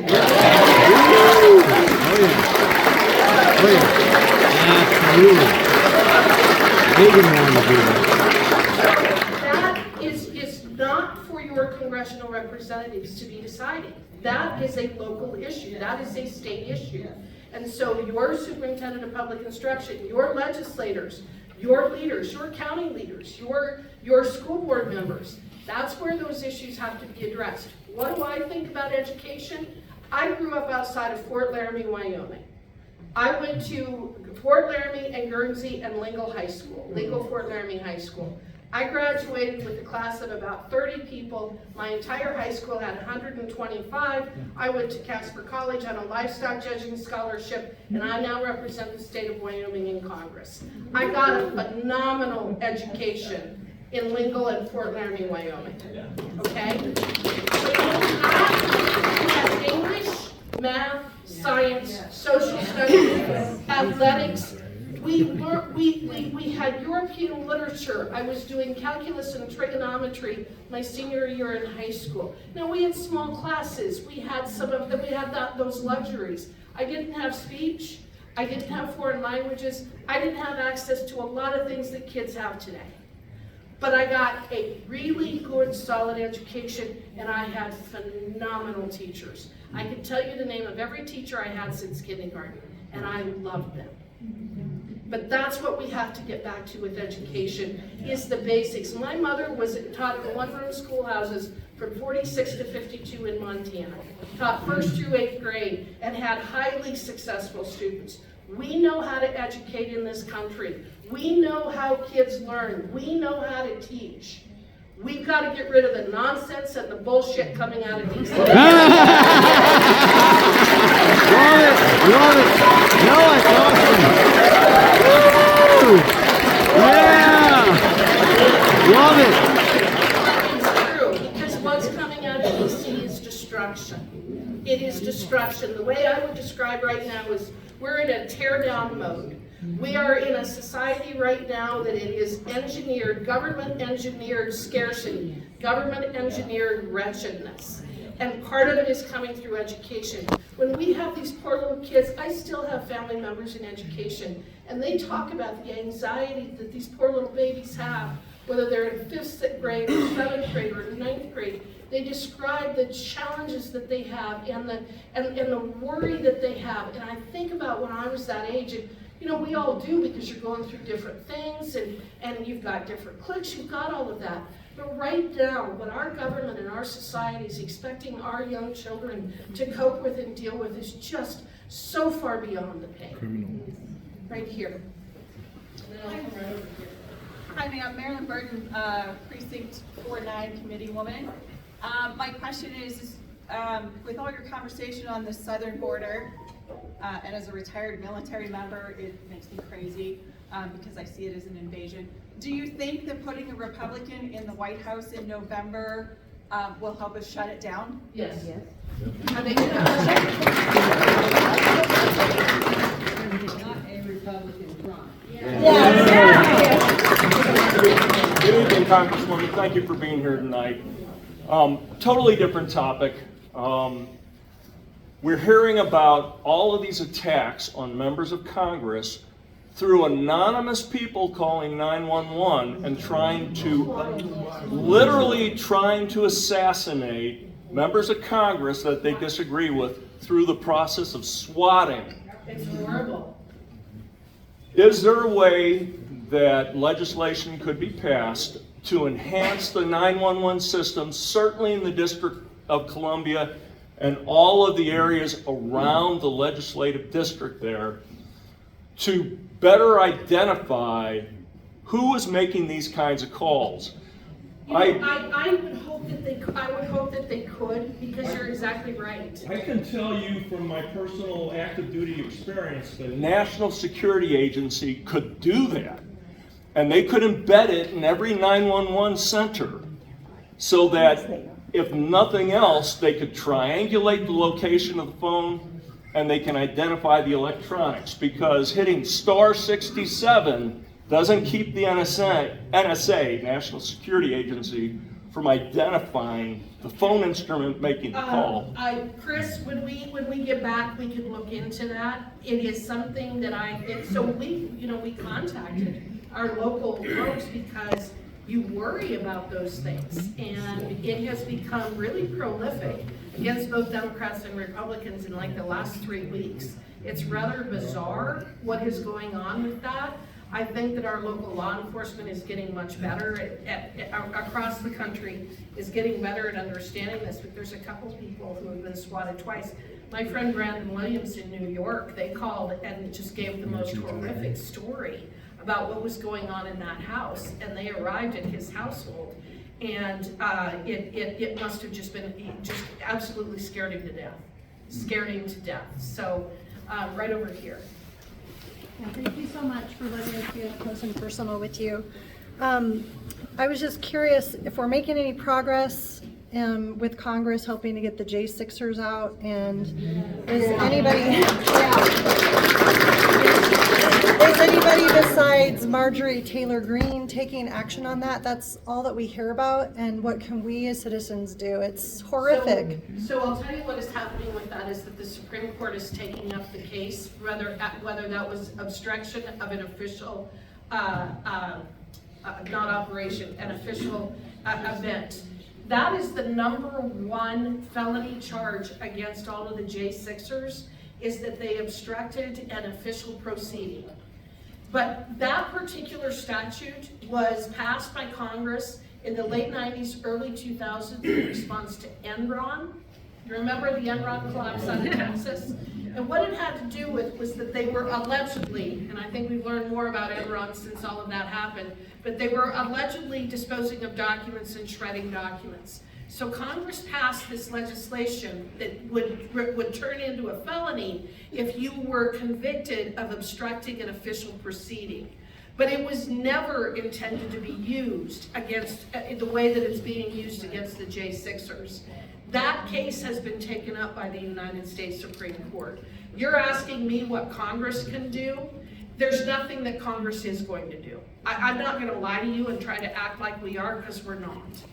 That is not for your congressional representatives to be deciding. That is a local issue. That is a state issue. And so your superintendent of public instruction, your legislators, your leaders, your county leaders, your school board members, that's where those issues have to be addressed. What do I think about education? I grew up outside of Fort Laramie, Wyoming. I went to Fort Laramie and Guernsey and Lingle High School, Lingle Fort Laramie High School. I graduated with a class of about 30 people. My entire high school had 125. I went to Casper College on a livestock judging scholarship, and I now represent the state of Wyoming in Congress. I got a phenomenal education in Lingle and Fort Laramie, Wyoming. Okay? We had English, math, science, social studies, athletics. We had European literature. I was doing calculus and trigonometry my senior year in high school. Now we had small classes. We had those luxuries. I didn't have speech. I didn't have foreign languages. I didn't have access to a lot of things that kids have today. But I got a really good, solid education, and I had phenomenal teachers. I can tell you the name of every teacher I had since kindergarten, and I loved them. But that's what we have to get back to with education, is the basics. My mother was taught in one-room schoolhouses from 46 to 52 in Montana, taught 1st through 8th grade, and had highly successful students. We know how to educate in this country. We know how kids learn. We know how to teach. We've got to get rid of the nonsense and the bullshit coming out of DC. Love it. No, it's awesome. Woo! Yeah! Love it. It's true, because what's coming out of DC is destruction. It is destruction. The way I would describe right now is we're in a tear-down mode. We are in a society right now that it is engineered, government-engineered scarcity, government-engineered wretchedness. And part of it is coming through education. When we have these poor little kids, I still have family members in education, and they talk about the anxiety that these poor little babies have, whether they're in 5th grade or 7th grade or 9th grade. They describe the challenges that they have and the worry that they have. And I think about when I was that age, and you know, we all do, because you're going through different things and you've got different cliques, you've got all of that. But right now, what our government and our society is expecting our young children to cope with and deal with is just so far beyond the pay. Right here. And then I'll come right over here. Hi, I'm Marilyn Burton, Precinct 49 Committee Woman. My question is with all your conversation on the southern border, and as a retired military member, it makes me crazy because I see it as an invasion. Do you think that putting a Republican in the White House in November will help us shut it down? Yes. Yes. Not a Republican Trump. Good evening, Congresswoman. Thank you for being here tonight. Totally different topic. We're hearing about all of these attacks on members of Congress through anonymous people calling 911 and literally trying to assassinate members of Congress that they disagree with through the process of swatting. It's horrible. Is there a way that legislation could be passed to enhance the 911 system, certainly in the District of Columbia and all of the areas around the legislative district there, to better identify who is making these kinds of calls? You know, I would hope that they could, because you're exactly right. I can tell you from my personal active duty experience, the National Security Agency could do that. And they could embed it in every 911 center so that if nothing else, they could triangulate the location of the phone and they can identify the electronics, because hitting star 67 doesn't keep the NSA, National Security Agency, from identifying the phone instrument making the call. Chris, when we get back, we can look into that. It is something that we contacted our local folks because you worry about those things, and it has become really prolific against both Democrats and Republicans in like the last 3 weeks. It's rather bizarre what is going on with that. I think that our local law enforcement is getting much better across the country, is getting better at understanding this, but there's a couple people who have been swatted twice. My friend Brandon Williams in New York, they called and just gave the most horrific story about what was going on in that house, and they arrived at his household, and it must have just been just absolutely scared him to death. So right over here. Well, thank you so much for letting us get up close and personal with you. I was just curious if we're making any progress with Congress helping to get the J6ers out, and is anybody besides Marjorie Taylor Greene taking action on that? That's all that we hear about, and what can we as citizens do? It's horrific. So I'll tell you what is happening with that is that the Supreme Court is taking up the case, whether that was obstruction of an official, not operation, an official event. That is the #1 felony charge against all of the J6ers, is that they obstructed an official proceeding. But that particular statute was passed by Congress in the late 90s, early 2000s in response to Enron. You remember the Enron collapse out of Texas? And what it had to do with was that they were allegedly, and I think we've learned more about Enron since all of that happened, but they were allegedly disposing of documents and shredding documents. So Congress passed this legislation that would turn into a felony if you were convicted of obstructing an official proceeding. But it was never intended to be used against the way that it's being used against the J6ers. That case has been taken up by the United States Supreme Court. You're asking me what Congress can do? There's nothing that Congress is going to do. I'm not going to lie to you and try to act like we are, because we're not.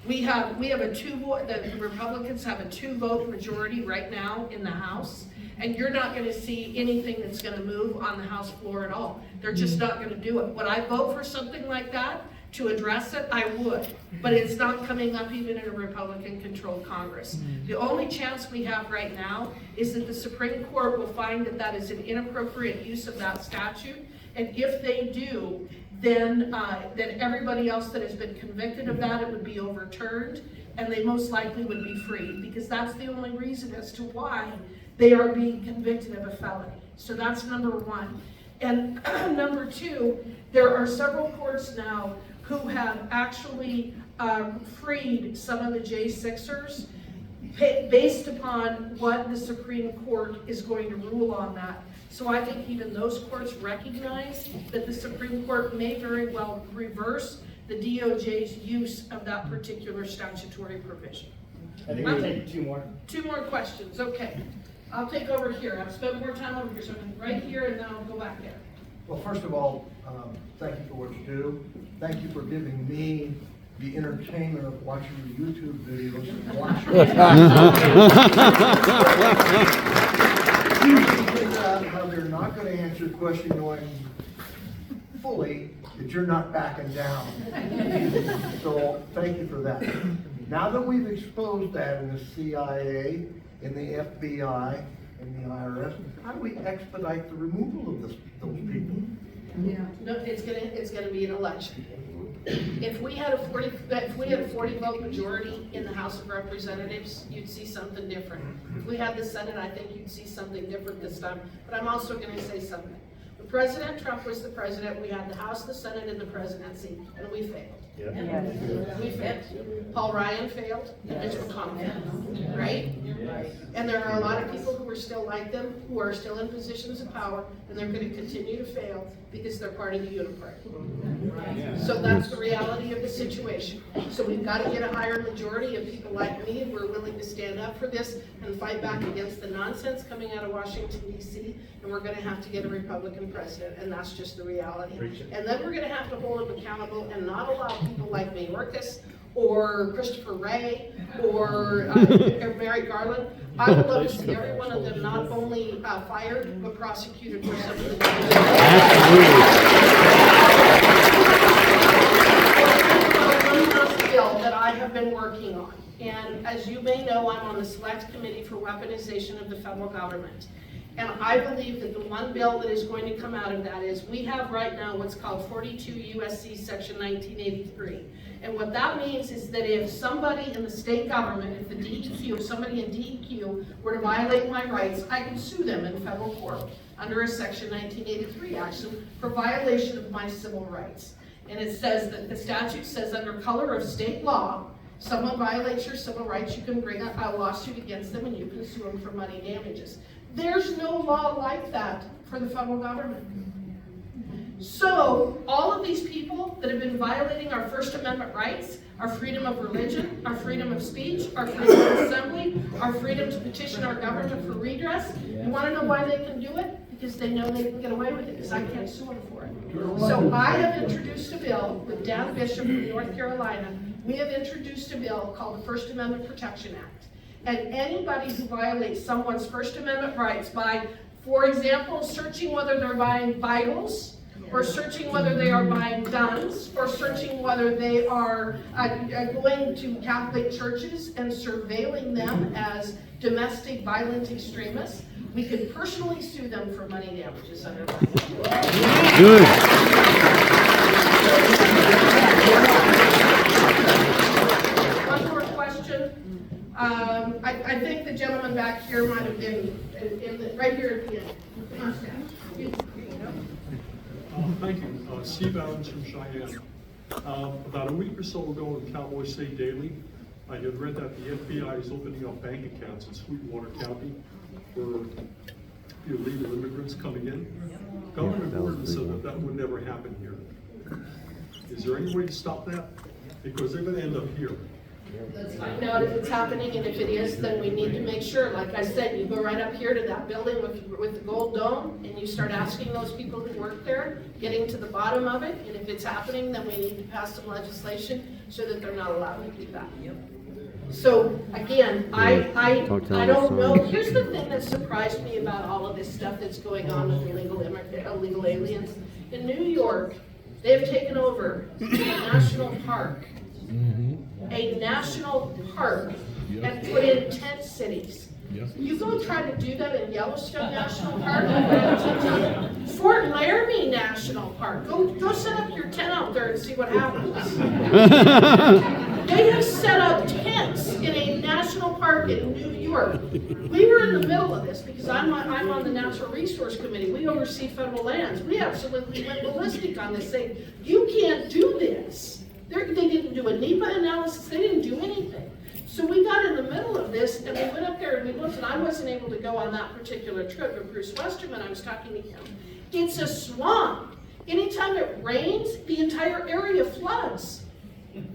We have the Republicans have a 2-vote majority right now in the House, and you're not going to see anything that's going to move on the House floor at all. They're just not going to do it. Would I vote for something like that to address it? I would, but it's not coming up even in a Republican-controlled Congress. The only chance we have right now is that the Supreme Court will find that that is an inappropriate use of that statute, and if they do, then everybody else that has been convicted of that, it would be overturned, and they most likely would be freed, because that's the only reason as to why they are being convicted of a felony. So that's #1. And #2, there are several courts now who have actually freed some of the J6ers based upon what the Supreme Court is going to rule on that. So I think even those courts recognize that the Supreme Court may very well reverse the DOJ's use of that particular statutory provision. I think we'll take 2 more. 2 more questions, okay. I'll take over here. I've spent more time over here, so I'm right here and then I'll go back there. Well, first of all, thank you for what you do. Thank you for giving me the entertainment of watching your YouTube videos and watching how they're not going to answer the question knowing fully that you're not backing down. So thank you for that. Now that we've exposed that in the CIA, in the FBI, in the IRS, how do we expedite the removal of those people? Yeah. No, it's gonna be an election. If we had a 40 vote majority in the House of Representatives, you'd see something different. If we had the Senate, I think you'd see something different this time. But I'm also going to say something. When President Trump was the president, we had the House, the Senate, and the presidency, and we failed. We failed. Paul Ryan failed, Mitch McConnell failed, right? And there are a lot of people who are still like them, who are still in positions of power, and they're going to continue to fail because they're part of the uniparty. So that's the reality of the situation. So we've got to get a higher majority of people like me who are willing to stand up for this and fight back against the nonsense coming out of Washington, D.C., and we're going to have to get a Republican president, and that's just the reality. And then we're going to have to hold him accountable and not allow people like Mayorkas or Christopher Wray or Mary Garland. I would love to see every one of them not only fired, but prosecuted for some of the bill that I have been working on. And as you may know, I'm on the Select Committee for Weaponization of the Federal Government. And I believe that the one bill that is going to come out of that is we have right now what's called 42 USC Section 1983. And what that means is that if somebody in the state government, if the DEQ, if somebody in DEQ were to violate my rights, I can sue them in federal court under a Section 1983 action for violation of my civil rights. And it says that the statute says under color of state law, someone violates your civil rights, you can bring a lawsuit against them and you can sue them for money damages. There's no law like that for the federal government. So all of these people that have been violating our First Amendment rights, our freedom of religion, our freedom of speech, our freedom of assembly, our freedom to petition our government for redress, you want to know why they can do it? Because they know they can get away with it, because I can't sue them for it. So I have introduced a bill with Dan Bishop from North Carolina. We have introduced a bill called the First Amendment Protection Act. And anybody who violates someone's First Amendment rights by, for example, searching whether they're buying Bibles, or searching whether they are buying guns, or searching whether they are going to Catholic churches and surveilling them as domestic violent extremists, we can personally sue them for money damages under law. Good. One more question. I think the gentleman back here might have been right here at the end. Come on, Stan. Thank you. Steve Adams from Cheyenne. About a week or so ago in Cowboy State Daily, I had read that the FBI is opening up bank accounts in Sweetwater County for illegal immigrants coming in. Governor Gordon said that that would never happen here. Is there any way to stop that? Because they're going to end up here. Let's find out if it's happening, and if it is, then we need to make sure, like I said, you go right up here to that building with the gold dome, and you start asking those people who work there, getting to the bottom of it, and if it's happening, then we need to pass some legislation so that they're not allowed to do that. So, again, I don't know. Here's the thing that surprised me about all of this stuff that's going on with illegal aliens. In New York, they've taken over a national park. A national park and put in tent cities. You go try to do that in Yellowstone National Park, Fort Laramie National Park. Go set up your tent out there and see what happens. They have set up tents in a national park in New York. We were in the middle of this because I'm on the Natural Resource Committee. We oversee federal lands. We absolutely went ballistic on this, saying, you can't do this. They didn't do a NEPA analysis. They didn't do anything. So we got in the middle of this, and we went up there and we looked, and I wasn't able to go on that particular trip, but Bruce Westerman, I was talking to him. It's a swamp. Anytime it rains, the entire area floods.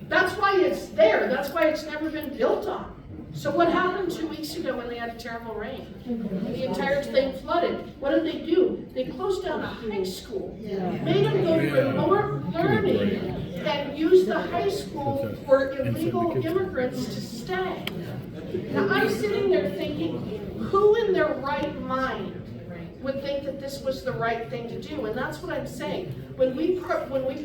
That's why it's there. That's why it's never been built on. So what happened 2 weeks ago when they had a terrible rain? The entire thing flooded. What did they do? They closed down a high school, made them go to remote learning, and used the high school for illegal immigrants to stay. Now I'm sitting there thinking, who in their right mind would think that this was the right thing to do? And that's what I'm saying. When we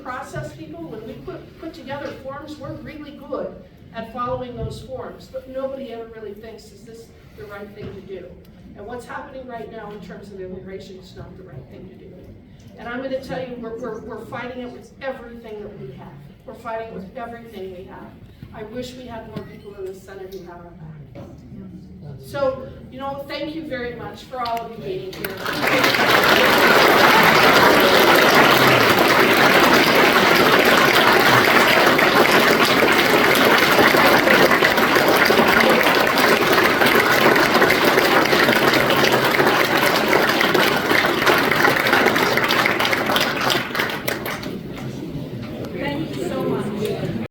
process people, when we put together forms, we're really good at following those forms, but nobody ever really thinks, is this the right thing to do? And what's happening right now in terms of immigration is not the right thing to do. And I'm going to tell you, we're fighting it with everything that we have. We're fighting it with everything we have. I wish we had more people in the Senate who have our back. So, thank you very much for all of you being here.